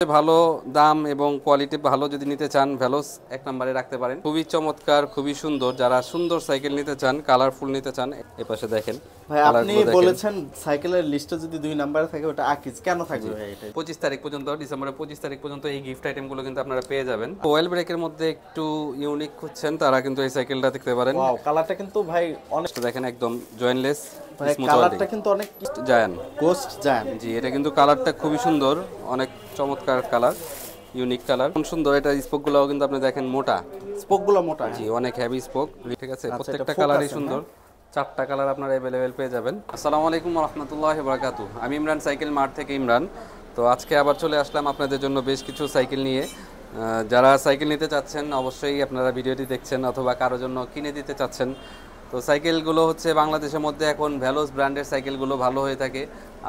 ভালো দাম এবং কোয়ালিটি ভালো যদি নিতে চান ভ্যালোস এক নম্বরে রাখতে পারেন। খুবই চমৎকার, খুবই সুন্দর। যারা সুন্দর সাইকেল নিতে চান, কালারফুল নিতে চান, এই পাশে দেখেন ভাই আপনি কালারগুলো দেখেন। বলেছেন সাইকেলের লিস্টে যদি 2 নম্বরে থাকে ওটা আকিজ কেন থাকবে ভাই এটা? 25 তারিখ পর্যন্ত, ডিসেম্বরের 25 তারিখ পর্যন্ত এই গিফট আইটেমগুলো কিন্তু আপনারা পেয়ে যাবেন। ওয়েল ব্রেকের মধ্যে একটু ইউনিক খুঁজছেন, তারা কিন্তু এই সাইকেলটা দেখতে পারেন। ওয়াও, কালারটা কিন্তু ভাই অনেক, দেখেন একদম জয়েন্টলেস, ভাই স্মুথ কালারটা কিন্তু অনেক জায়ান্ট। Ghost giant. জি, এটা কিন্তু কালারটা খুবই সুন্দর, অনেক চমৎকার কালার, ইউনিক কালার, খুব সুন্দর। এটা স্পোকগুলোও কিন্তু আপনি দেখেন মোটা, স্পোকগুলো মোটা। জি অনেক হেভি স্পোক। ঠিক আছে, আচ্ছা, প্রত্যেকটা এটা কালারই focus সুন্দর। 4টা কালার আপনারা অ্যাভেলেবেল পেয়ে যাবেন। আসসালামু আলাইকুম ওয়া রাহমাতুল্লাহি ওয়া বারাকাতুহু। আমি ইমরান, সাইকেল মার্ট থেকে ইমরান। তো আজকে আবার চলে আসলাম আপনাদের জন্য বেশ কিছু সাইকেল নিয়ে। যারা সাইকেল নিতে চাচ্ছেন অবশ্যই আপনারা ভিডিওটি দেখছেন, অথবা কারোর জন্য কিনে দিতে চাচ্ছেন। তো সাইকেলগুলো হচ্ছে বাংলাদেশের মধ্যে এখন ভ্যালোস ব্র্যান্ডের সাইকেলগুলো ভালো হয়ে থাকে,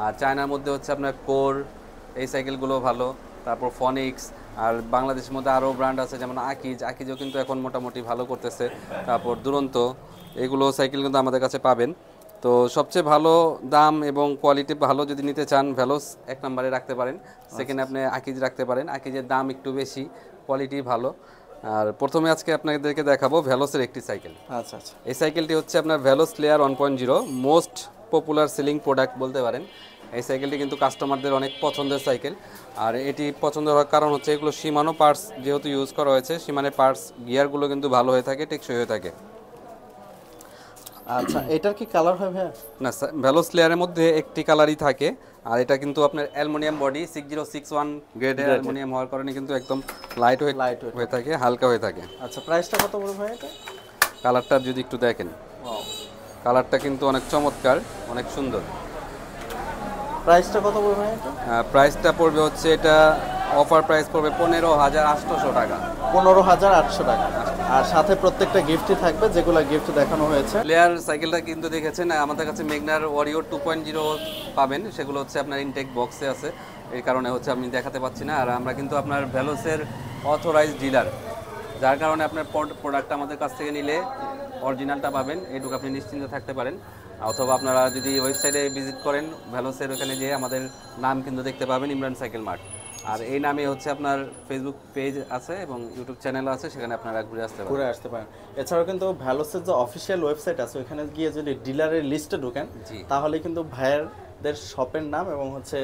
আর চায়নার মধ্যে হচ্ছে আপনার কোর, এই সাইকেলগুলো ভালো। তারপর ফনিক্স, আর বাংলাদেশের মধ্যে আরও ব্র্যান্ড আছে যেমন আকিজও কিন্তু এখন মোটামুটি ভালো করতেছে। তারপর দুরন্ত, এগুলো সাইকেল কিন্তু আমাদের কাছে পাবেন। তো সবচেয়ে ভালো দাম এবং কোয়ালিটি ভালো যদি নিতে চান ভ্যালোস এক নম্বরে রাখতে পারেন। সেকেন্ডে আপনি আকিজ রাখতে পারেন। আকিজের দাম একটু বেশি, কোয়ালিটি ভালো। আর প্রথমে আজকে আপনাদেরকে দেখাবো ভ্যালোসের একটি সাইকেল। আচ্ছা আচ্ছা। এই সাইকেলটি হচ্ছে আপনার ভ্যালোস player 1.0, most popular selling product বলতে পারেন। এই সাইকেলটি কিন্তু কাস্টমারদের অনেক পছন্দের সাইকেল। আর এটি পছন্দ হওয়ার কারণ হচ্ছে এগুলো সীমানো পার্টস যেহেতু ইউজ করা হয়েছে, সীমানের পার্টস গিয়ারগুলো কিন্তু ভালো হয়ে থাকে, টেকসই হয়ে থাকে। আচ্ছা, এটার কি কালার হয় ভাই? না, ভ্যালোস লেয়ারের মধ্যে একটি কালারই থাকে। আর এটা কিন্তু আপনার অ্যালুমিনিয়াম বডি, 6061 গ্রেডের অ্যালুমিনিয়াম হওয়ার কারণে কিন্তু একদম লাইট হয়ে থাকে, হালকা হয়ে থাকে। আচ্ছা, প্রাইসটা কত পড়বে ভাই এটা? কালারটা যদি একটু দেখেন, ওয়াও, কালারটা কিন্তু অনেক চমৎকার, অনেক সুন্দর। প্রাইসটা কত পড়বে ভাই এটা? প্রাইসটা পড়বে হচ্ছে, এটা অফার প্রাইস পড়বে 15,800 টাকা। 15,800 টাকা। আর সাথে প্রত্যেকটা গিফটই থাকবে, যেগুলো গিফট দেখানো হয়েছে। প্লেয়ার সাইকেলটা কিন্তু দেখেছেন, আমাদের কাছে মেগনার ওয়ারিয়র 2.0 পাবেন, সেগুলো হচ্ছে আপনার ইনটেক বক্সে আছে, এই কারণে হচ্ছে আমি দেখাতে পাচ্ছি না। আর আমরা কিন্তু আপনার ভ্যালোসের অথরাইজড ডিলার, যার কারণে আপনার প্রোডাক্ট আমাদের কাছ থেকে নিলে অরিজিনালটা পাবেন, এইটুকু আপনি নিশ্চিন্তে থাকতে পারেন। অথবা আপনারা যদি ওয়েবসাইটে ভিজিট করেন ভ্যালোসের, ওখানে যেয়ে আমাদের নাম কিন্তু দেখতে পাবেন, ইমরান সাইকেল মার্ট। আর এই নামে হচ্ছে আপনার ফেসবুক পেজ আছে এবং ইউটিউব চ্যানেল আছে, সেখানে আপনারা ঘুরে আসতে পারেন। এছাড়াও কিন্তু ভ্যালোসের যে অফিসিয়াল ওয়েবসাইট আছে ওখানে গিয়ে যদি ডিলারের লিস্টে ঢোকেন, তাহলে কিন্তু ভাইয়ারদের শপের নাম এবং হচ্ছে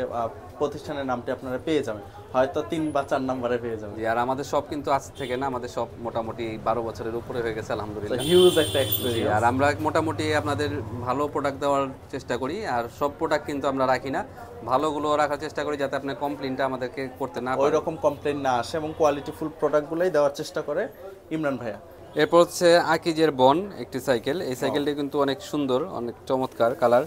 প্রতিষ্ঠানের নামটি আপনারা পেয়ে যাবেন, হয়তো 3 বা 4 নম্বরে পেয়ে যাবেন। আর আমাদের সব কিন্তু আজ থেকে না, আমাদের সব মোটামুটি 12 বছরের উপরে হয়ে গেছে আলহামদুলিল্লাহ। হিউজ একটা এক্সপেরিয়েন্স। আর আমরা মোটামুটি আপনাদের ভালো প্রোডাক্ট দেওয়ার চেষ্টা করি, আর সব প্রোডাক্ট কিন্তু আমরা রাখি না, ভালোগুলো রাখার চেষ্টা করি যাতে আপনার কমপ্লেনটা আমাদেরকে করতে না ওই রকম কমপ্লেন না আসে এবং কোয়ালিটিফুল প্রোডাক্টগুলোই দেওয়ার চেষ্টা করে ইমরান ভাইয়া। এরপর হচ্ছে আকিজের বন একটি সাইকেল। এই সাইকেলটি কিন্তু অনেক সুন্দর, অনেক চমৎকার কালার,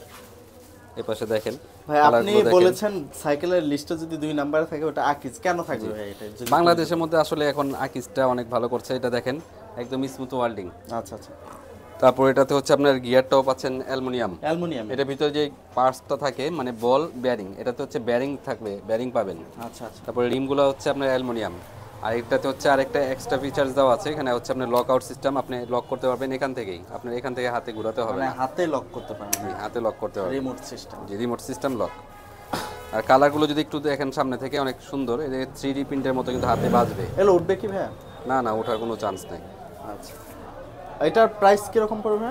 এই পাশে দেখেন। ভাই আপনি বলেছেন সাইকেলের লিস্টে যদি 2 নম্বরে থাকে ওটা আকিজ কেন থাকবে ভাই এটা? বাংলাদেশের মধ্যে আসলে এখন আকিজটা অনেক ভালো করছে, এটা দেখেন একদম স্মুথ ওয়েল্ডিং। আচ্ছা আচ্ছা। তারপর এটাতে হচ্ছে আপনার গিয়ারটাও পাচ্ছেন অ্যালুমিনিয়াম। এটার ভিতরে যে পার্টসটা থাকে মানে বল বেয়ারিং, এটাতে হচ্ছে বেয়ারিং থাকবে, বেয়ারিং পাবেন। আচ্ছা আচ্ছা। তারপরে রিমগুলো হচ্ছে আপনার অ্যালুমিনিয়াম। আর এটাতে হচ্ছে আরেকটা এক্সট্রা ফিচার্স দেওয়া আছে, এখানে হচ্ছে আপনার লক আউট সিস্টেম, আপনি লক করতে পারবেন এখান থেকেই, আপনার এখান থেকে হাতে ঘোরাতে হবে না, হাতে লক করতে পারবেন। হাতে লক করতে পারবেন, রিমোট সিস্টেম। জি, রিমোট সিস্টেম লক। আর কালারগুলো যদি একটু দেখেন সামনে থেকে, অনেক সুন্দর, এই 3D প্রিন্টের মতো কিন্তু হাতে বাজবে। এলো উঠবে কি ভাইয়া? না না, ওঠার কোনো চান্স নেই। আচ্ছা, এটার প্রাইস কিরকম পড়বে?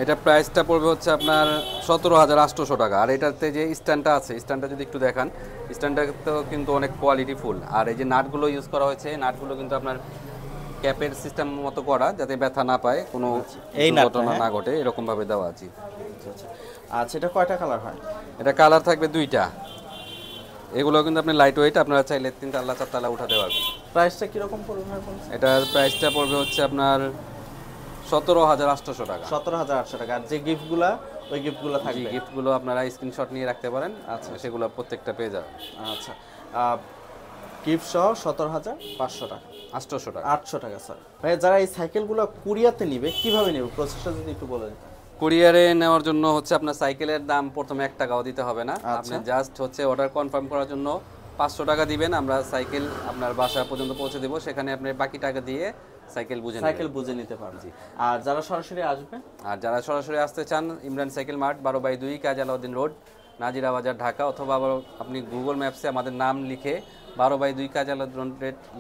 এটা প্রাইসটা পড়বে হচ্ছে আপনার 17,800 টাকা। আর এটাতে যে স্ট্যান্ডটা আছে, স্ট্যান্ডটা যদি একটু দেখান, স্ট্যান্ডটাতেও কিন্তু অনেক কোয়ালিটি ফুল। আর এই যে নাটগুলো ইউজ করা হয়েছে, নাটগুলো কিন্তু আপনার ক্যাপের সিস্টেম মতো করা, যাতে ব্যথা না পায়, কোনো ঘটনা না ঘটে, এরকমভাবে দেওয়া আছে। আচ্ছা, এটা কয়টা কালার হয়? এটা কালার থাকবে 2টা। এগুলো কিন্তু আপনি লাইট ওয়েট, আপনারা চাইলে 3 তালা 4 তালা উঠাতে পারবেন। প্রাইসটা কিরকম পড়বে ভাই? এটার প্রাইসটা পড়বে হচ্ছে আপনার 17,800 টাকা। 17,800 টাকা। আর যে গিফটগুলো, ওই গিফটগুলো থাকবে, গিফটগুলো আপনারা স্ক্রিনশট নিয়ে রাখতে পারেন। আচ্ছা, সেগুলো প্রত্যেকটা পেয়ে যাবেন। আচ্ছা, গিফট সহ 17,500 টাকা, 800 টাকা, 800 টাকা। স্যার ভাই, যারা এই সাইকেলগুলো কুরিয়াতে নিবে কিভাবে নেবে, প্রসেসটা যদি একটু বলে দিতেন। কুরিয়ারে নেওয়ার জন্য হচ্ছে আপনার সাইকেলের দাম প্রথমে 1 টাকাও দিতে হবে না, আপনি জাস্ট হচ্ছে অর্ডার কনফার্ম করার জন্য 500 টাকা দিবেন, আমরা সাইকেল আপনার বাসা পর্যন্ত পৌঁছে দেবো, সেখানে আপনি বাকি টাকা দিয়ে সাইকেল বুঝে নিতে পারবেন। আর যারা সরাসরি আসবে, আর যারা সরাসরি আসতে চান, ইমরান সাইকেল মার্ট 12/2 কাজী আলাউদ্দিন রোড, নাজিরা বাজার, ঢাকা, অথবা আবার আপনি গুগল ম্যাপসে আমাদের নাম লিখে 12/2 কাজালা রোড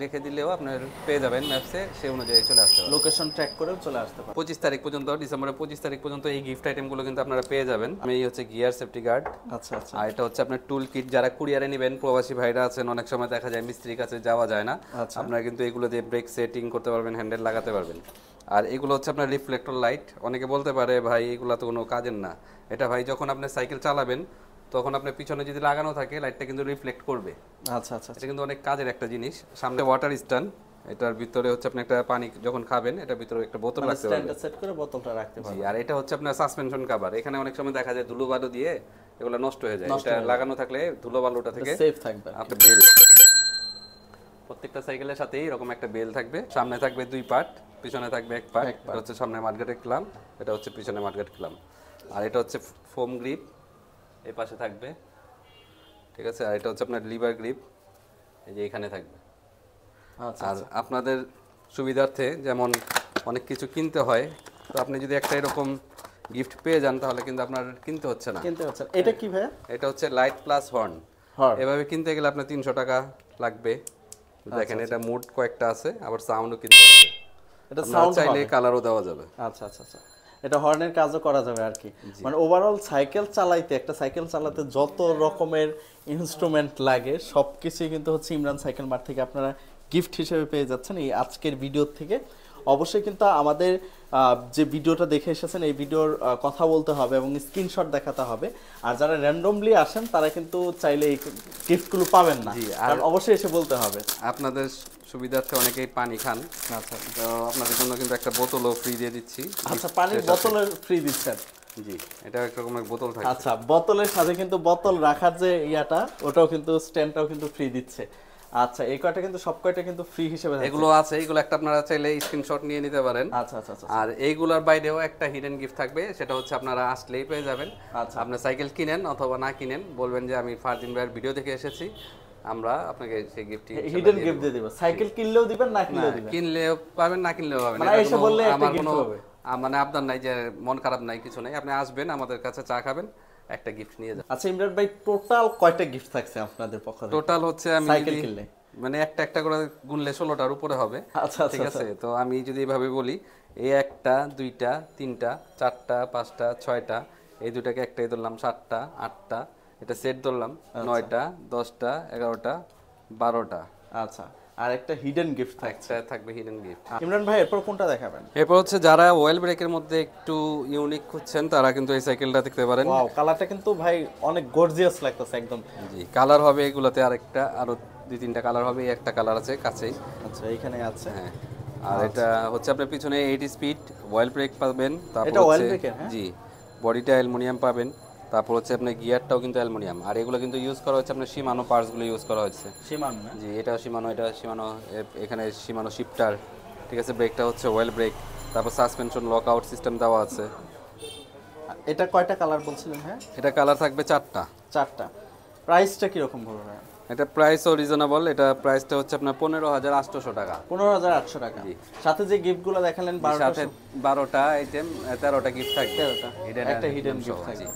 লিখে দিলেও আপনার পেয়ে যাবেন ম্যাপসে, সেই অনুযায়ী চলে আসতে পারবেন। লোকেশন ট্র্যাক করেও চলে আসতে পারেন। 25 তারিখ পর্যন্ত, ডিসেম্বরের 25 তারিখ পর্যন্ত এই গিফট আইটেমগুলো কিন্তু আপনারা পেয়ে যাবেন। এই হচ্ছে গিয়ার সেফটি গার্ড, আচ্ছা আচ্ছা আর এটা হচ্ছে আপনার টুল কিট। যারা কুরিয়ারে নেবেন, প্রবাসী ভাইরা আছেন, অনেক সময় দেখা যায় মিস্ত্রির কাছে যাওয়া যায় না, আচ্ছা। আপনারা কিন্তু এগুলো দিয়ে ব্রেক সেটিং করতে পারবেন, হ্যান্ডেল লাগাতে পারবেন। আর এগুলো হচ্ছে আপনার রিফ্লেক্টর লাইট। অনেকে বলতে পারে ভাই এগুলো তো কোনো কাজের না। এটা ভাই যখন আপনি সাইকেল চালাবেন তখন আপনার পিছনে যদি লাগানো থাকে লাইটটা কিন্তু রিফ্লেক্ট করবে। আচ্ছা আচ্ছা এটা কিন্তু অনেক কাজের একটা জিনিস। সামনে ওয়াটার স্ট্যান্ড, এটার ভিতরে হচ্ছে আপনি একটা পানি যখন খাবেন এটার ভিতরে একটা বোতল রাখতে পারবেন। স্ট্যান্ডে সেট করে বোতলটা রাখতে জি, পারবেন। আর এটা হচ্ছে আপনার সাসপেনশন কভার। এখানে অনেক সময় দেখা যায় ধুলো বালু দিয়ে এগুলো নষ্ট হয়ে যায়। এটা লাগানো থাকলে ধুলো বালুটা থেকে সেফ থাকবে। আপনার বেল, প্রত্যেকটা সাইকেলের সাথে এরকম একটা বেল থাকবে। সামনে থাকবে 2 পার্ট, পিছনে থাকবে 1 পার্ট। এটা হচ্ছে সামনে মাডগার্ডের ক্লাম্প, এটা হচ্ছে পিছনে মাডগার্ড ক্লাম্প। আর এটা হচ্ছে ফোম গ্রিপ, এই পাশে থাকবে, ঠিক আছে। আর এটা হচ্ছে আপনার লিভার গ্রিপ, এই যে এখানে থাকবে। আচ্ছা আর আপনাদের সুবিধার্থে যেমন অনেক কিছু কিনতে হয়, তো আপনি যদি একটা এরকম গিফট পেয়ে যান তাহলে কিন্তু আপনার কিনতে হচ্ছে না। কিনতে হচ্ছে। এটা কি ভাই? এটা হচ্ছে লাইট প্লাস হর্ন। হর্ন। এভাবে কিনতে গেলে আপনার 300 টাকা লাগবে। দেখেন এটা মোড কয়েকটা আছে, আবার সাউন্ডও কিনতে আছে। এটা আপনারা সাউন্ড চাইলে কালারও দেওয়া যাবে। আচ্ছা আচ্ছা আচ্ছা, এটা হর্নের কাজও করা যাবে আর কি। মানে ওভারঅল সাইকেল চালাইতে, একটা সাইকেল চালাতে যত রকমের ইনস্ট্রুমেন্ট লাগে সবকিছুই কিন্তু হচ্ছে ইমরান সাইকেল মার্ট থেকে আপনারা গিফট হিসেবে পেয়ে যাচ্ছেন এই আজকের ভিডিও থেকে। অবশ্যই কিন্তু আমাদের যে ভিডিওটা দেখে এসেছেন এই ভিডিওর কথা বলতে হবে এবং স্ক্রিনশট দেখাতে হবে। আর যারা র্যান্ডমলি আসেন তারা কিন্তু চাইলে এই গিফটগুলো পাবেন না, কারণ অবশ্যই এসে বলতে হবে। আপনাদের সুবিধার্থে অনেকেই পানি খান, আচ্ছা, তো আপনাদের জন্য কিন্তু একটা বোতলও ফ্রি দিয়ে দিচ্ছি। আচ্ছা, পানির বোতলের ফ্রি দিচ্ছেন? জি, এটা এক রকমের বোতল থাকে। আচ্ছা, বোতলের সাথে কিন্তু বোতল রাখার যে ইয়াটা ওটাও কিন্তু স্ট্যান্ডটাও কিন্তু ফ্রি দিচ্ছে। আচ্ছা, এই কয়টা কিন্তু সব কয়টা কিন্তু ফ্রি হিসেবে থাকছে। এগুলো আছে, এগুলো একটা আপনারা চাইলে স্ক্রিনশট নিয়ে নিতে পারেন। আচ্ছা আচ্ছা আচ্ছা। আর এইগুলোর বাইরেও একটা হিডেন গিফট থাকবে, সেটা হচ্ছে আপনারা আসলেই পেয়ে যাবেন। আচ্ছা, আপনি সাইকেল কিনেন অথবা না কিনেন, বলবেন যে আমি ফারদিন ভাইয়ের ভিডিও দেখে এসেছি, আমরা আপনাকে সেই গিফটটি হিডেন গিফট দিয়ে দিব। সাইকেল কিনলেও দিবেন, না কিনলেও দিবেন। কিনলেও পাবেন, না কিনলেও পাবেন। মানে এসে বললে একটা গিফট হবে। মানে আপনার নাই যে মন খারাপ নাই, কিছু নাই, আপনি আসবেন আমাদের কাছে চা খাবেন, একটা গিফট নিয়ে যাবেন। আচ্ছা ইমরান ভাই, টোটাল কয়টা গিফট থাকছে আপনাদের পক্ষ থেকে? টোটাল হচ্ছে আমি সাইকেল কিনলে মানে একটা একটা করে গুনলে 16টার উপরে হবে। আচ্ছা আচ্ছা, ঠিক আছে, তো আমি যদি এভাবে বলি, এই একটা, দুইটা, তিনটা, চারটা, পাঁচটা, ছয়টা, এই দুটাকে একটাই ধরলাম, 7টা, 8টা, এটা সেট ধরলাম, 9টা, 10টা, 11টা, 12টা। আচ্ছা, আর একটা হিডেন গিফট একটা থাকবে হিডেন গিফট। ইমরান ভাই, এরপর কোনটা দেখাবেন? এরপর হচ্ছে যারা ওয়েল ব্রেকের মধ্যে একটু ইউনিক খুঁজছেন তারা কিন্তু এই সাইকেলটা দেখতে পারেন। ওয়াও, কালারটা কিন্তু ভাই অনেক গর্জিয়াস লাগতেছে একদম। জি, কালার হবে এগুলোতে আরেকটা, আরো 2-3টা কালার হবে, এই একটা কালার আছে কাছেই। আচ্ছা, এখানে আছে। হ্যাঁ, আর এটা হচ্ছে আপনার পিছনে 80 স্পিড ওয়েল ব্রেক পাবেন। তারপর এটা ওয়েল হচ্ছে ব্রেকের? হ্যাঁ, জি, বডিটা অ্যালুমিনিয়াম পাবেন। তারপর হচ্ছে আপনার গিয়ারটাও কিন্তু অ্যালুমিনিয়াম। আর এগুলো কিন্তু ইউজ করা হচ্ছে আপনার শিমানো পার্টসগুলো ইউজ করা হচ্ছে। সীমান না? জি, এটা শিমানো, এটা শিমানো, এখানে শিমানো শিফটার, ঠিক আছে। ব্রেকটা হচ্ছে ওয়েল ব্রেক। তারপর সাসপেনশন লক আউট সিস্টেম দেওয়া আছে। এটা কয়টা কালার বলছিলেন? হ্যাঁ, এটা কালার থাকবে 4টা। 4টা। প্রাইসটা কি রকম বলবেন? এটা প্রাইসও রিজনেবল। এটা প্রাইসটা হচ্ছে আপনার 15,800 টাকা। 15,800 টাকা। সাথে যে গিফটগুলো দেখালেন, 12টা, সাথে 12টা আইটেম, 13টা গিফট থাকবে। 13টা, একটা হিডেন গিফট থাকবে।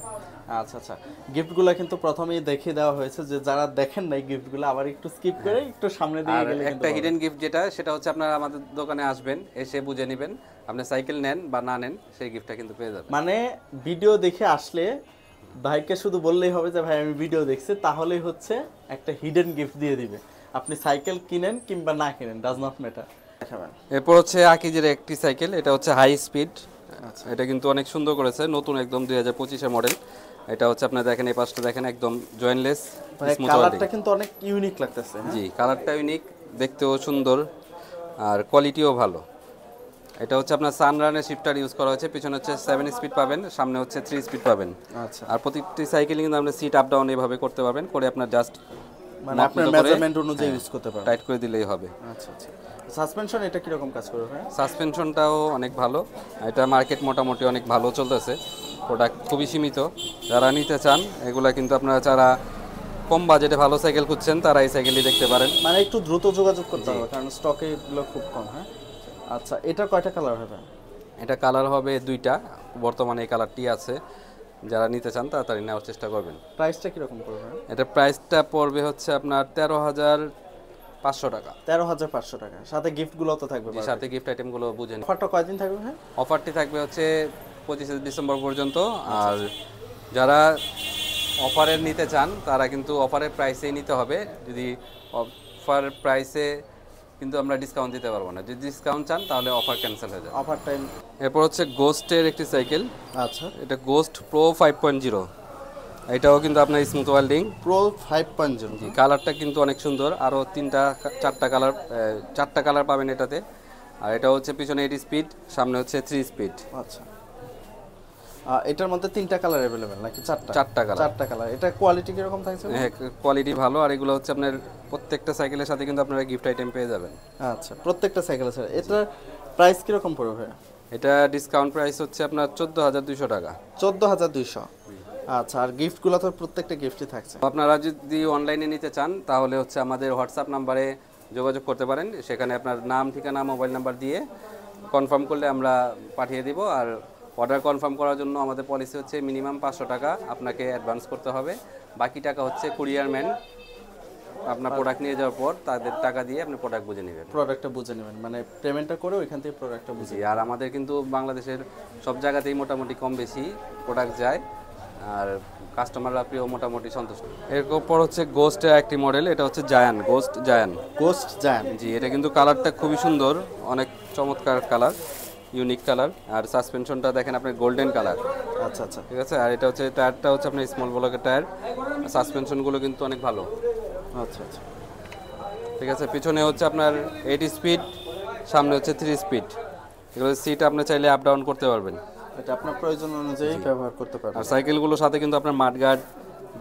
আচ্ছা আচ্ছা, গিফটগুলো কিন্তু প্রথমেই দেখিয়ে দেওয়া হয়েছে, যে যারা দেখেন নাই গিফটগুলো আবার একটু স্কিপ করে একটু সামনে দিয়ে গেলে কিন্তু একটা হিডেন গিফট যেটা, সেটা হচ্ছে আপনারা আমাদের দোকানে আসবেন, এসে বুঝে নেবেন, আপনি সাইকেল নেন বা না নেন সেই গিফটটা কিন্তু পেয়ে যাবেন। মানে ভিডিও দেখে আসলে ভাইকে শুধু বললেই হবে যে ভাই আমি ভিডিও দেখছি, তাহলেই হচ্ছে একটা হিডেন গিফট দিয়ে দিবে। আপনি সাইকেল কিনেন কিংবা না কিনেন, ডাজ নট ম্যাটার। দেখাবেন। এরপর হচ্ছে আকিজের একটি সাইকেল, এটা হচ্ছে হাই স্পিড। এটা কিন্তু অনেক সুন্দর করেছে, নতুন একদম 2025-এর মডেল। এটা হচ্ছে আপনারা দেখেন, এই পাশটা দেখেন, একদম জয়েন্টলেস, স্মুথ কালারটা কিন্তু অনেক ইউনিক লাগতেছে। জি, কালারটা ইউনিক, দেখতেও সুন্দর, আর কোয়ালিটিও ভালো। এটা হচ্ছে আপনার সানরানের শিফটার ইউজ করা হয়েছে। পিছনে হচ্ছে 7 স্পিড পাবেন, সামনে হচ্ছে 3 স্পিড পাবেন। আচ্ছা, আর প্রত্যেকটি সাইকেলে কিন্তু আপনি সিট আপ ডাউন এভাবে করতে পারবেন, করে আপনার জাস্ট মানে আপনার মেজারমেন্ট অনুযায়ী ইউজ করতে পারবেন, টাইট করে দিলেই হবে। আচ্ছা আচ্ছা। সাসপেনশন এটা কি রকম কাজ করবে ভাই? সাসপেনশনটাও অনেক ভালো। এটা মার্কেট মোটামুটি অনেক ভালো চলতেছে, প্রোডাক্ট খুবই সীমিত। যারা নিতে চান এগুলা কিন্তু আপনারা, যারা কম বাজেটে ভালো সাইকেল খুঁজছেন তারা এই সাইকেলই দেখতে পারেন। মানে একটু দ্রুত যোগাযোগ করতে হবে, কারণ স্টকে এগুলো খুব কম। হ্যাঁ, আচ্ছা, এটা কয়টা কালার হবে? এটা কালার হবে 2টা, বর্তমানে এই কালারটি আছে। যারা নিতে চান তাড়াতাড়ি নেওয়ার চেষ্টা করবেন। প্রাইসটা কিরকম পড়বে? এটা প্রাইসটা পড়বে হচ্ছে আপনার 13,500 টাকা। 13,500 টাকা, সাথে গিফটগুলো তো থাকবে? সাথে গিফট আইটেমগুলো বুঝেন। অফারটা কয়দিন থাকবে ভাই? অফারটি থাকবে হচ্ছে 25 ডিসেম্বর পর্যন্ত। আর যারা অফারের নিতে চান তারা কিন্তু অফারের প্রাইসেই নিতে হবে। যদি অফার প্রাইসে কিন্তু আমরা ডিসকাউন্ট দিতে পারবো না। যদি ডিসকাউন্ট চান তাহলে অফার ক্যান্সেল হয়ে যাবে। Offer time. এরপর হচ্ছে গোস্টের একটি সাইকেল। আচ্ছা, এটা গোস্ট প্রো 5.0। এটাও কিন্তু আপনার স্মুথ ওয়েল্ডিং প্রো 5.0। জি, কালারটা কিন্তু অনেক সুন্দর। আরও চারটা কালার পাবেন এটাতে। আর এটা হচ্ছে পিছনে 8 স্পিড, সামনে হচ্ছে 3 স্পিড। আচ্ছা, এটার মধ্যে 3টা কালার अवेलेबल নাকি 4টা? 4টা কালার। 4টা কালার। এটা কোয়ালিটি কি রকম থাকছে? হ্যাঁ, কোয়ালিটি ভালো। আর এগুলো হচ্ছে আপনার প্রত্যেকটা সাইকেলের সাথে কিন্তু আপনারা গিফট আইটেম পেয়ে যাবেন। আচ্ছা, প্রত্যেকটা সাইকেলের সাথে। এটার প্রাইস কি রকম পড়বে? এটা ডিসকাউন্ট প্রাইস হচ্ছে আপনার 14,200 টাকা। 14,200। আচ্ছা, আর গিফটগুলো তো প্রত্যেকটা গিফটই থাকছে। আপনারা যদি অনলাইনে নিতে চান তাহলে হচ্ছে আমাদের হোয়াটসঅ্যাপ নাম্বারে যোগাযোগ করতে পারেন। সেখানে আপনার নাম, ঠিকানা, মোবাইল নাম্বার দিয়ে কনফার্ম করলে আমরা পাঠিয়ে দিব। আর অর্ডার কনফার্ম করার জন্য আমাদের পলিসি হচ্ছে মিনিমাম 500 টাকা আপনাকে অ্যাডভান্স করতে হবে। বাকি টাকা হচ্ছে কুরিয়ারম্যান আপনার প্রোডাক্ট নিয়ে যাওয়ার পর তাদের টাকা দিয়ে আপনি প্রোডাক্ট বুঝে নেবেন। প্রোডাক্টটা বুঝে নেবেন, মানে পেমেন্টটা করে ওইখান থেকে প্রোডাক্টটা বুঝে। জি, আর আমাদের কিন্তু বাংলাদেশের সব জায়গাতেই মোটামুটি কম বেশি প্রোডাক্ট যায়। আর কাস্টমাররা প্রিয় মোটামুটি সন্তুষ্ট। এরপর হচ্ছে গোস্টের একটি মডেল। এটা হচ্ছে জায়ান, গোস্ট জায়ান। গোস্ট জায়ান। জি, এটা কিন্তু কালারটা খুবই সুন্দর, অনেক চমৎকার কালার, ইউনিক কালার। আর সাসপেনশনটা দেখেন আপনি গোল্ডেন কালার। আচ্ছা আচ্ছা, ঠিক আছে। আর এটা হচ্ছে টায়ারটা হচ্ছে আপনার স্মল ব্লকের টায়ার। সাসপেনশনগুলো কিন্তু অনেক ভালো। আচ্ছা আচ্ছা, ঠিক আছে। পিছনে হচ্ছে আপনার 8 স্পিড, সামনে হচ্ছে 3 স্পিড। এগুলো সিট আপনি চাইলে আপ ডাউন করতে পারবেন। এটা আপনার প্রয়োজন অনুযায়ী ব্যবহার করতে পারবেন। আর সাইকেলগুলোর সাথে কিন্তু আপনার মাডগার্ড,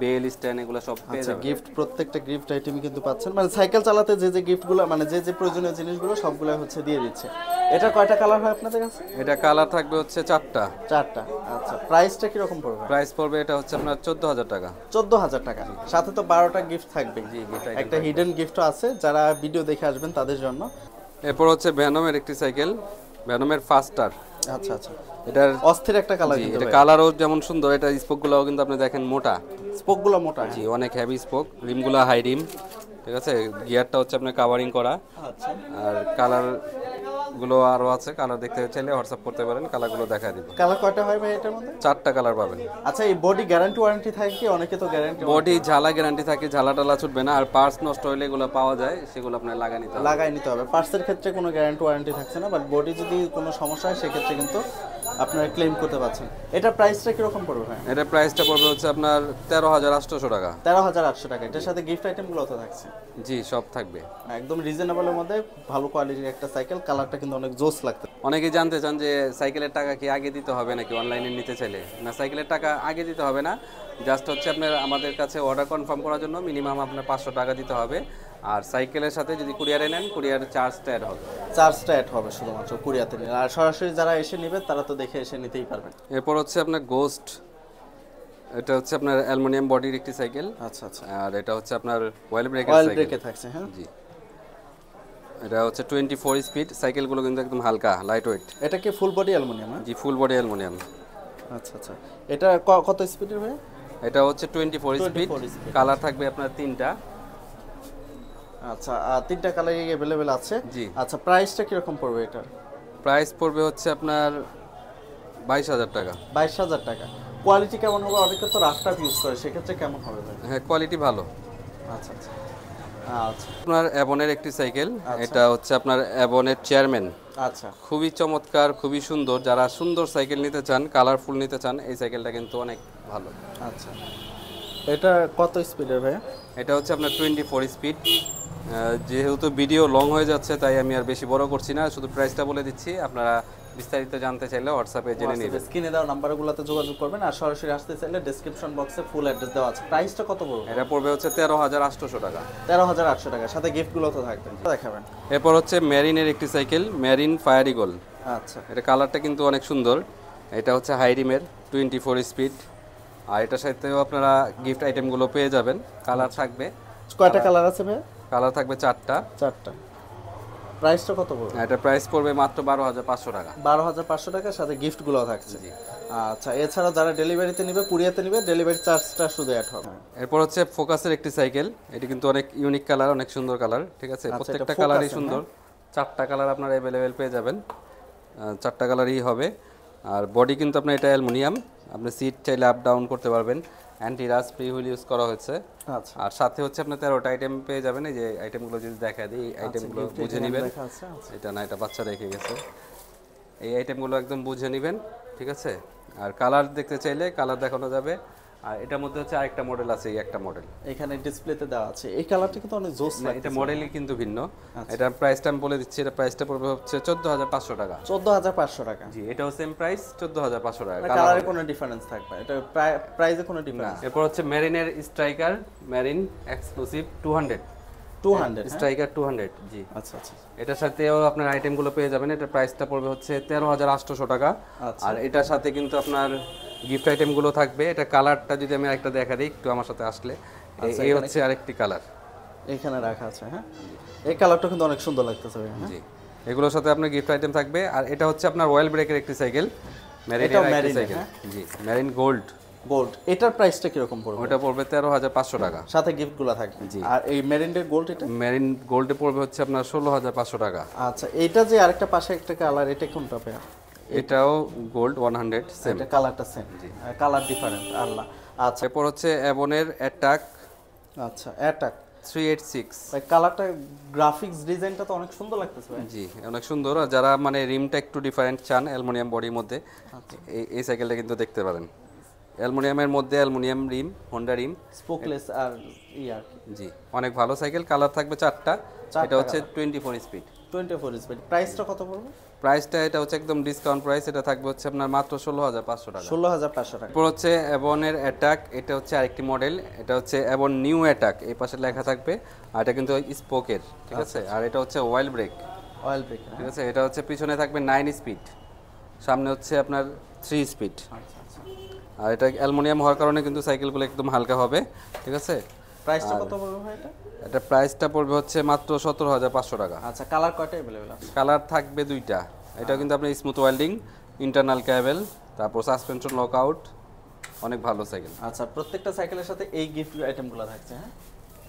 বেল, স্ট্যান্ড এগুলো সব পেয়ে আচ্ছা, যাবেন। গিফট প্রত্যেকটা গিফট আইটেমই কিন্তু পাচ্ছেন। মানে সাইকেল চালাতে যে গিফটগুলো, মানে যে প্রয়োজনীয় জিনিসগুলো সবগুলো হচ্ছে দিয়ে দিচ্ছে। এটা কয়টা কালার হয় আপনাদের কাছে? এটা কালার থাকবে হচ্ছে 4টা। 4টা। আচ্ছা, প্রাইসটা কি রকম পড়বে? প্রাইস পড়বে এটা হচ্ছে আপনার 14,000 টাকা। 14,000 টাকা, সাথে তো 12টা গিফট থাকবে। জি, গিফট একটা হিডেন গিফটও আছে যারা ভিডিও দেখে আসবেন তাদের জন্য। এরপর হচ্ছে ভ্যানমের একটি সাইকেল, ভ্যানমের ফাস্টার। আচ্ছা আচ্ছা, এটার অস্থির একটা কালার কিন্তু। এটা কালারও যেমন সুন্দর, এটা স্পোকগুলোও কিন্তু আপনি দেখেন মোটা। স্পোকগুলো মোটা। জি, অনেক হেভি স্পোক, রিমগুলো হাই রিম। ঠিক আছে। গিয়ারটা হচ্ছে আপনার কাভারিং করা। আচ্ছা, আর কালারগুলো আরও আছে, কালার দেখতে চাইলে হোয়াটসঅ্যাপ করতে পারেন, কালারগুলো দেখা দিব। কালার কয়টা হয় ভাই এটার মধ্যে? 4টা কালার পাবেন। আচ্ছা, এই বডি গ্যারান্টি ওয়ারেন্টি থাকে কি? অনেকে তো গ্যারান্টি। বডি ঝালা গ্যারান্টি থাকে, ঝালা টালা ছুটবে না। আর পার্টস নষ্ট হলে এগুলো পাওয়া যায়, সেগুলো আপনার লাগাই নিতে হবে। পার্টসের ক্ষেত্রে কোনো গ্যারান্টি ওয়ারেন্টি থাকছে না, বাট বডি যদি কোনো সমস্যা হয় সেক্ষেত্রে কিন্তু আপনারা ক্লেম করতে পারছেন। এটা প্রাইসটা কিরকম পড়বে ভাই? এটা প্রাইসটা পড়বে হচ্ছে আপনার 13,800 টাকা। 13,800 টাকা। এটার সাথে গিফট আইটেমগুলো তো থাকছে? জি, সব থাকবে। একদম রিজনেবলের মধ্যে ভালো কোয়ালিটির একটা সাইকেল। কালারটা কিন্তু অনেক জোস লাগছে। অনেকেই জানতে চান যে সাইকেলের টাকা কি আগে দিতে হবে নাকি অনলাইনে নিতে চাইলে? না, সাইকেলের টাকা আগে দিতে হবে না। জাস্ট হচ্ছে আপনার আমাদের কাছে অর্ডার কনফার্ম করার জন্য মিনিমাম আপনার 500 টাকা দিতে হবে। আর সাইকেলের সাথে যদি কুরিয়ারে নেন, কুরিয়ার চার্জটা অ্যাড হবে। চার্জটা অ্যাড হবে শুধুমাত্র কুরিয়াতে নিলে। আর সরাসরি যারা এসে নেবে তারা তো দেখে এসে নিতেই পারবেন। এরপর হচ্ছে আপনার গোস্ট। এটা হচ্ছে আপনার অ্যালুমিনিয়াম বডির একটি সাইকেল। আচ্ছা আচ্ছা, আর এটা হচ্ছে আপনার অয়েল ব্রেকের অয়েল সাইকেল। ব্রেকে থাকছে। হ্যাঁ, জি, এটা হচ্ছে 24 স্পিড। সাইকেলগুলো কিন্তু একদম হালকা, লাইট ওয়েট। এটা কি ফুল বডি অ্যালুমিনিয়াম? জি, ফুল বডি অ্যালুমিনিয়াম। আচ্ছা আচ্ছা, এটা কত স্পিডের ভাই? এটা হচ্ছে 24 স্পিড। 24 স্পিড। কালার থাকবে আপনার 3টা। আচ্ছা, আর 3টা কালারই अवेलेबल আছে। জি। আচ্ছা, প্রাইসটা কিরকম পড়বে এটার? প্রাইস পড়বে হচ্ছে আপনার 22,000 টাকা। 22,000 টাকা। কোয়ালিটি কেমন হবে? অনেকে তো রাফ টাফ ইউজ করে, সেক্ষেত্রে কেমন হবে ভাই? হ্যাঁ, কোয়ালিটি ভালো। আচ্ছা আচ্ছা আচ্ছা আপনার অ্যাবনের একটি সাইকেল। এটা হচ্ছে আপনার অ্যাবনের চেয়ারম্যান। আচ্ছা, খুবই চমৎকার, খুবই সুন্দর। যারা সুন্দর সাইকেল নিতে চান, কালারফুল নিতে চান, এই সাইকেলটা কিন্তু অনেক ভালো। আচ্ছা, এটা কত স্পিডের ভাই? এটা হচ্ছে আপনার 24 স্পিড। যেহেতু ভিডিও লং হয়ে যাচ্ছে তাই আমি আর বেশি বড় করছি না, শুধু প্রাইসটা বলে দিচ্ছি। আপনারা বিস্তারিত জানতে চাইলে হোয়াটসঅ্যাপে জেনে নেবেন। স্ক্রিনে দেওয়া নাম্বারগুলোতে যোগাযোগ করবেন। আর সরাসরি আসতে চাইলে ডেসক্রিপশন বক্সে ফুল অ্যাড্রেস দেওয়া আছে। প্রাইসটা কত পড়বে? এটা পড়বে হচ্ছে 13,800 টাকা। 13,800 টাকা, সাথে গিফটগুলো তো থাকবে। দেখাবেন। এরপর হচ্ছে ম্যারিনের একটি সাইকেল, ম্যারিন ফায়ার ইগল। আচ্ছা, এটা কালারটা কিন্তু অনেক সুন্দর। এটা হচ্ছে হাইরিমের 24 স্পিড। আর এটার সাথেও আপনারা গিফট আইটেমগুলো পেয়ে যাবেন। কালার থাকবে কয়টা কালার আছে ভাই? কালার থাকবে 4টা। 4টা। প্রাইসটা কত পড়বে? এটা প্রাইস পড়বে মাত্র 12,500 টাকা। 12,500 টাকার সাথে গিফটগুলো থাকছে। আচ্ছা, এছাড়া যারা ডেলিভারিতে নিবে, কুরিয়াতে নিবে, ডেলিভারি চার্জটা শুধু অ্যাড হবে। এরপর হচ্ছে ফোকাসের একটি সাইকেল, এটি কিন্তু অনেক ইউনিক কালার, অনেক সুন্দর কালার, ঠিক আছে? প্রত্যেকটা কালারই সুন্দর, 4টা কালার আপনারা অ্যাভেলেবেল পেয়ে যাবেন, 4টা কালারই হবে। আর বডি কিন্তু আপনার এটা অ্যালুমিনিয়াম, আপনি সিট চাইলে আপ ডাউন করতে পারবেন, anti rushed pre wheel use করা হয়েছে। আচ্ছা, আর সাথে হচ্ছে আপনার 13টা আইটেম পেয়ে যাবেন। এই যে আইটেমগুলো যদি দেখা দিই, এই আইটেমগুলো বুঝে নেবেন। এটা না, এটা বাচ্চা রেখে গেছে। এই আইটেমগুলো একদম বুঝে নেবেন, ঠিক আছে? আর কালার দেখতে চাইলে কালার দেখানো যাবে। আর এটার মধ্যে হচ্ছে আরেকটা মডেল আছে, এই একটা মডেল এখানে ডিসপ্লেতে দেওয়া আছে। এই কালারটা কিন্তু অনেক জোস লাগে। এটা মডেলই কিন্তু ভিন্ন। এটার প্রাইসটা আমি বলে দিচ্ছি, এটা প্রাইসটা পড়বে হচ্ছে 14,500 টাকা। 14,500 টাকা। জি, এটাও সেম প্রাইস, 14,500 টাকা। কালারে কোনো ডিফারেন্স থাকবে? এটা প্রাইসে কোনো ডিফারেন্স? এরপর হচ্ছে মেরিনের স্ট্রাইকার, মেরিন এক্সক্লুসিভ 200 স্ট্রাইকার 200। জি, আচ্ছা আচ্ছা। এটার সাথেও আপনার আইটেমগুলো পেয়ে যাবেন। এটার প্রাইসটা পড়বে হচ্ছে 13,800 টাকা। আর এটার সাথে কিন্তু আপনার গিফট আইটেমগুলো থাকবে। এটা কালারটা যদি আমি একটা দেখা দিই একটু আমার সাথে আসলে, এই হচ্ছে আরেকটি কালার এখানে রাখা আছে। হ্যাঁ, এই কালারটা কিন্তু অনেক সুন্দর লাগতেছে ভাই। জি, এগুলোর সাথে আপনার গিফট আইটেম থাকবে। আর এটা হচ্ছে আপনার অয়েল ব্রেকের একটি সাইকেল, মেরিনের একটি সাইকেল। জি, মেরিন গোল্ড। এটার প্রাইসটা কিরকম পড়বে? ওটা পড়বে 13,500 টাকা, সাথে গিফটগুলো থাকবে। আর এই মেরিনের গোল্ড, এটা মেরিন গোল্ডে পড়বে হচ্ছে আপনার 16,500 টাকা। আচ্ছা, এটা যে আরেকটা পাশে একটা কালার, এটা কোনটা ভাই? এটাও গোল্ড 100 সেম। এটা কালারটা সেম, কালার ডিফারেন্ট। আল্লাহ। আচ্ছা, এরপর হচ্ছে অ্যাবনের অ্যাটাক। আচ্ছা, অ্যাটাক 386। ভাই কালারটা, গ্রাফিক্স ডিজাইনটা তো অনেক সুন্দর লাগতেছে ভাই। জি, অনেক সুন্দর। আর যারা মানে রিমটা একটু ডিফারেন্ট চান অ্যালুমিনিয়াম বডির মধ্যে, এই সাইকেলটা কিন্তু দেখতে পারেন। অ্যালুমিনিয়ামের মধ্যে অ্যালুমিনিয়াম রিম, হোন্ডা রিম, স্পোকলেস আর ইয়ার। জি, অনেক ভালো সাইকেল। কালার থাকবে 4টা। এটা হচ্ছে 24 স্পিড। 24 স্পিড। প্রাইসটা কত পড়বে? প্রাইসটা এটা হচ্ছে একদম ডিসকাউন্ট প্রাইস, এটা থাকবে হচ্ছে আপনার মাত্র 16,500 টাকা। 16,500 টাকা। এরপর হচ্ছে অ্যাবনের অ্যাটাক, এটা হচ্ছে আরেকটি মডেল। এটা হচ্ছে অ্যাবন নিউ অ্যাটাক, এই পাশে লেখা থাকবে। আর এটা কিন্তু স্পোকের, ঠিক আছে? আর এটা হচ্ছে অয়েল ব্রেক, ঠিক আছে? এটা হচ্ছে পিছনে থাকবে 9 স্পিড, সামনে হচ্ছে আপনার 3 স্পিড। আর এটা অ্যালুমিনিয়াম হওয়ার কারণে কিন্তু সাইকেলগুলো একদম হালকা হবে, ঠিক আছে? প্রাইসটা কত পড়বে ভাই এটা? এটা প্রাইসটা পড়বে হচ্ছে মাত্র 17,500 টাকা। আচ্ছা, কালার কয়টা अवेलेबल আছে? কালার থাকবে 2টা। এটা কিন্তু আপনি স্মুথ ওয়েল্ডিং, ইন্টারনাল ক্যাবেল, তারপর সাসপেনশন লকআউট, অনেক ভালো সাইকেল। আচ্ছা, প্রত্যেকটা সাইকেলের সাথে এই গিফট আইটেমগুলো থাকছে। হ্যাঁ,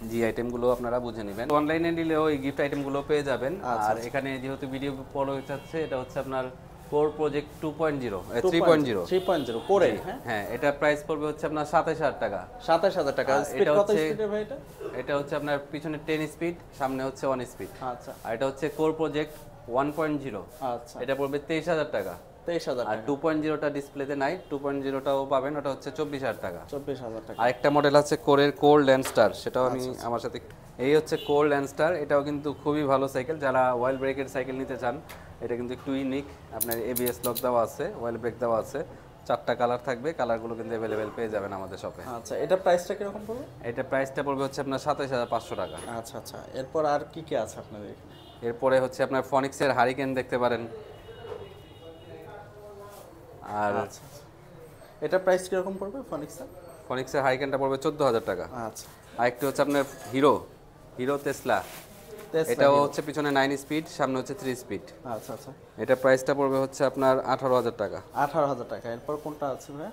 জি, আইটেমগুলো আপনারা বুঝে নেবেন। অনলাইনে নিলেও এই গিফট আইটেমগুলো পেয়ে যাবেন। আর এখানে যেহেতু ভিডিও পড়ো হচ্ছে, এটা হচ্ছে আপনার কোর প্রজেক্ট 2.0 3.0 কোরে। হ্যাঁ, এটা প্রাইস পড়বে হচ্ছে আপনার 27,000 টাকা। 27,000 টাকা। স্পিড কত স্পিডে ভাই এটা? এটা হচ্ছে আপনার পিছনে 10 স্পিড, সামনে হচ্ছে 1 স্পিড। আচ্ছা, আর এটা হচ্ছে কোর প্রজেক্ট 1.0। আচ্ছা, এটা পড়বে 23,000 টাকা। 23,000 আর 2.0টা ডিসপ্লেতে নাই, 2.0টাও পাবেন, ওটা হচ্ছে 24,000 টাকা। 24,000 টাকা। আরেকটা মডেল আছে কোরের কোল্ড ল্যান্ডস্টার, সেটাও আমি আমার সাথে, এই হচ্ছে কোল্ড ল্যান্ডস্টার। এটাও কিন্তু খুবই ভালো সাইকেল, যারা অয়েল ব্রেকের সাইকেল নিতে চান। এটা কিন্তু একটু ইউনিক, আপনার এবিএস লক দেওয়া আছে, অয়েল ব্রেক দেওয়া আছে, 4টা কালার থাকবে। কালারগুলো কিন্তু অ্যাভেলেবেল পেয়ে যাবেন আমাদের শপে। আচ্ছা, এটা প্রাইসটা কিরকম পড়বে? এটা প্রাইসটা পড়বে হচ্ছে আপনার 27,500 টাকা। আচ্ছা আচ্ছা। এরপর আর কি কি আছে আপনাদের এখানে? এরপরে হচ্ছে আপনার ফনিক্সের হারিকেন দেখতে পারেন। আর আচ্ছা, এটা প্রাইস কিরকম পড়বে ফনিক্সের হারিকেনটা পড়বে 14,000 টাকা। আচ্ছা, আরেকটি হচ্ছে আপনার হিরো তেসলা। এটাও হচ্ছে পিছনে 9 স্পিড, সামনে হচ্ছে 3 স্পিড। আচ্ছা আচ্ছা। এটা প্রাইসটা পড়বে হচ্ছে আপনার 18,000 টাকা। 18,000 টাকা। এরপর কোনটা আছে ভাই?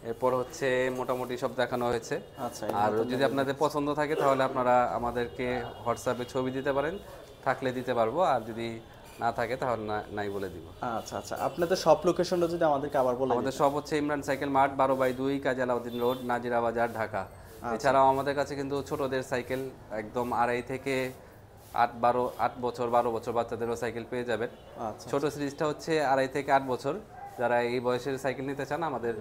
এরপর হচ্ছে মোটামুটি সব দেখানো হয়েছে। আচ্ছা, আর যদি আপনাদের পছন্দ থাকে তাহলে আপনারা আমাদেরকে হোয়াটসঅ্যাপে ছবি দিতে পারেন, থাকলে দিতে পারবো, আর যদি না থাকে তাহলে নাই বলে দিব। আচ্ছা আচ্ছা। আপনাদের সব লোকেশনটা যদি আমাদেরকে আবার বলে। আমাদের সব হচ্ছে ইমরান সাইকেল মার্ট, 12/2, কাজী আলাউদ্দিন রোড, নাজিরা বাজার, ঢাকা। এছাড়াও আমাদের কাছে কিন্তু ছোটদের সাইকেল একদম 2.5 থেকে 8 বছর 12 বছর বাচ্চাদেরও সাইকেল পেয়ে যাবেন। আচ্ছা, ছোট সিরিজটা হচ্ছে 2.5 থেকে 8 বছর। যারা এই বয়সের সাইকেল নিতে চান আমাদের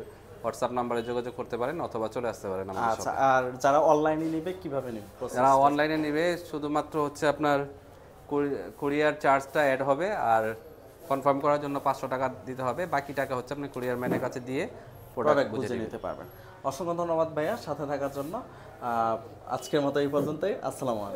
হোয়াটসঅ্যাপ নাম্বারে যোগাযোগ করতে পারেন অথবা চলে আসতে পারেন আমাদের আচ্ছা। আর যারা অনলাইনে নেবে কিভাবে নেবে? যারা অনলাইনে নেবে শুধুমাত্র হচ্ছে আপনার কুরিয়ার চার্জটা অ্যাড হবে, আর কনফার্ম করার জন্য 500 টাকা দিতে হবে। বাকি টাকা হচ্ছে আপনি কুরিয়ার ম্যানের কাছে দিয়ে প্রোডাক্ট বুঝে নিতে পারবেন। অসংখ্য ধন্যবাদ ভাইয়া সাথে থাকার জন্য। আজকের মতো এই পর্যন্তই। আসসালামু আলাইকুম।